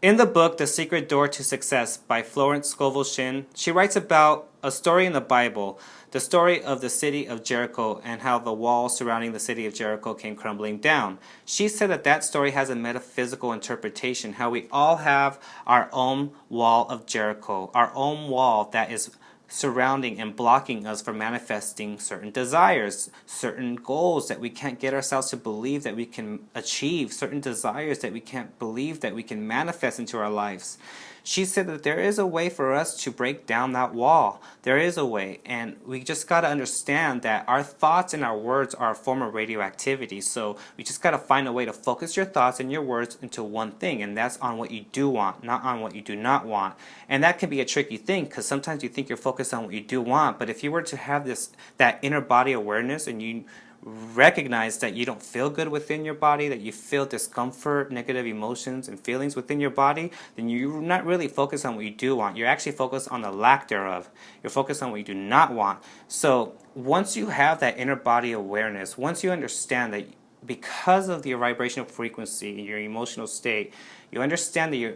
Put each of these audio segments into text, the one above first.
In the book, The Secret Door to Success by Florence Scovel Shinn, she writes about a story in the Bible, the story of the city of Jericho and how the walls surrounding the city of Jericho came crumbling down. She said that that story has a metaphysical interpretation, how we all have our own wall of Jericho, our own wall that is surrounding and blocking us from manifesting certain desires, certain goals that we can't get ourselves to believe that we can achieve, certain desires that we can't believe that we can manifest into our lives. She said that there is a way for us to break down that wall. There is a way, and we just got to understand that our thoughts and our words are a form of radioactivity. So we just got to find a way to focus your thoughts and your words into one thing, and that's on what you do want, not on what you do not want. And that can be a tricky thing because sometimes you think you're focused on what you do want, but if you were to have that inner body awareness and you recognize that you don't feel good within your body, that you feel discomfort, negative emotions and feelings within your body, then you're not really focused on what you do want. You're actually focused on the lack thereof. You're focused on what you do not want. So once you have that inner body awareness, once you understand that because of your vibrational frequency, your emotional state, you understand that you're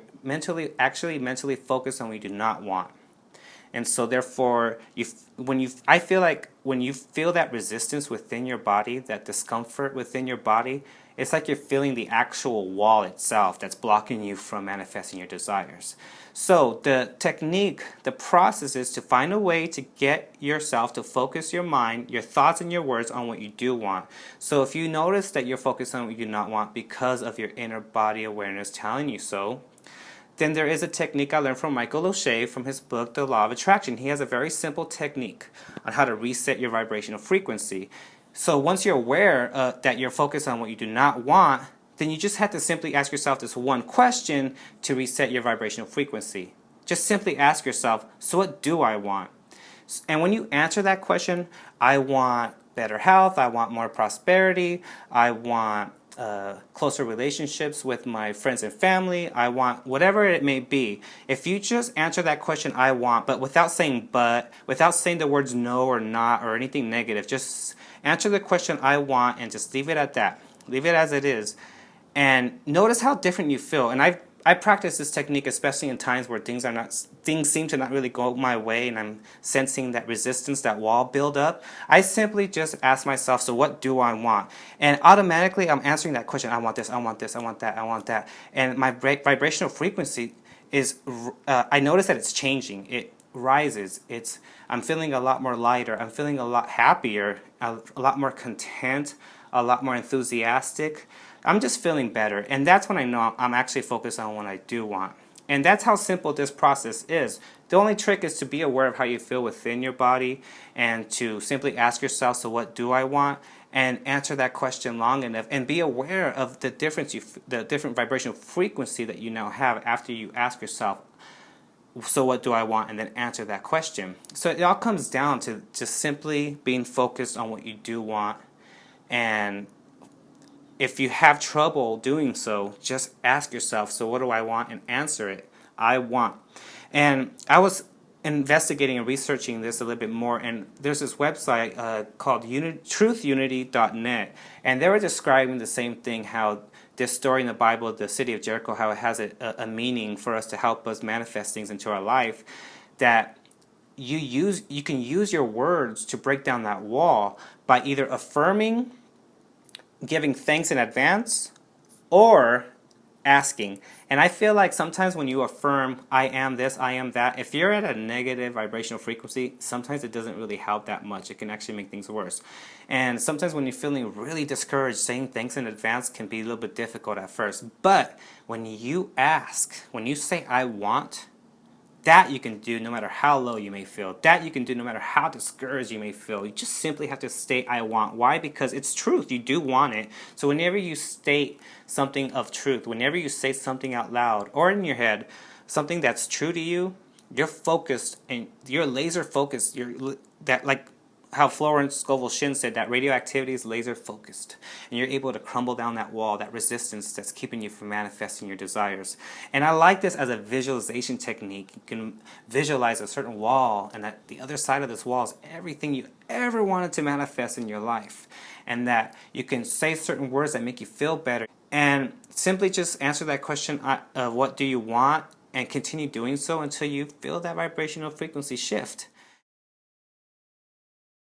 actually mentally focused on what you do not want. And so therefore, I feel like when you feel that resistance within your body, that discomfort within your body, it's like you're feeling the actual wall itself that's blocking you from manifesting your desires. So the technique, the process is to find a way to get yourself to focus your mind, your thoughts and your words on what you do want. So if you notice that you're focused on what you do not want because of your inner body awareness telling you so, then there is a technique I learned from Michael Losier from his book, The Law of Attraction. He has a very simple technique on how to reset your vibrational frequency. So once you're aware that you're focused on what you do not want, then you just have to simply ask yourself this one question to reset your vibrational frequency. Just simply ask yourself, so what do I want? And when you answer that question, I want better health, I want more prosperity, I want closer relationships with my friends and family, I want whatever it may be. If you just answer that question, I want, but without saying the words no or not or anything negative, just answer the question I want and just leave it at that. Leave it as it is. And notice how different you feel. And I practice this technique especially in times where things seem to not really go my way and I'm sensing that resistance, that wall build up. I simply just ask myself, so what do I want? And automatically I'm answering that question, I want this, I want this, I want that, I want that. And my vibrational frequency is, I notice that it's changing. It rises. I'm feeling a lot more lighter. I'm feeling a lot happier, a lot more content, a lot more enthusiastic. I'm just feeling better, and that's when I know I'm actually focused on what I do want. And that's how simple this process is. The only trick is to be aware of how you feel within your body and to simply ask yourself, so what do I want? And answer that question long enough and be aware of the different vibrational frequency that you now have after you ask yourself, so what do I want? And then answer that question. So it all comes down to just simply being focused on what you do want. And if you have trouble doing so, just ask yourself, so what do I want? And answer it, I want. And I was investigating and researching this a little bit more, and there's this website called truthunity.net, and they were describing the same thing, how this story in the Bible, the city of Jericho, how it has a meaning for us to help us manifest things into our life, that you can use your words to break down that wall by either affirming, giving thanks in advance, or asking. And I feel like sometimes when you affirm, I am this, I am that, if you're at a negative vibrational frequency, sometimes it doesn't really help that much. It can actually make things worse. And sometimes when you're feeling really discouraged, saying thanks in advance can be a little bit difficult at first. But when you ask, when you say I want, that you can do no matter how low you may feel. That you can do no matter how discouraged you may feel. You just simply have to state I want. Why? Because it's truth. You do want it. So whenever you state something of truth, whenever you say something out loud or in your head, something that's true to you, you're focused and you're laser focused. Like how Florence Scovel Shinn said, that radioactivity is laser focused, and you're able to crumble down that wall, that resistance that's keeping you from manifesting your desires. And I like this as a visualization technique. You can visualize a certain wall, and that the other side of this wall is everything you ever wanted to manifest in your life, and that you can say certain words that make you feel better. And simply just answer that question of what do you want and continue doing so until you feel that vibrational frequency shift.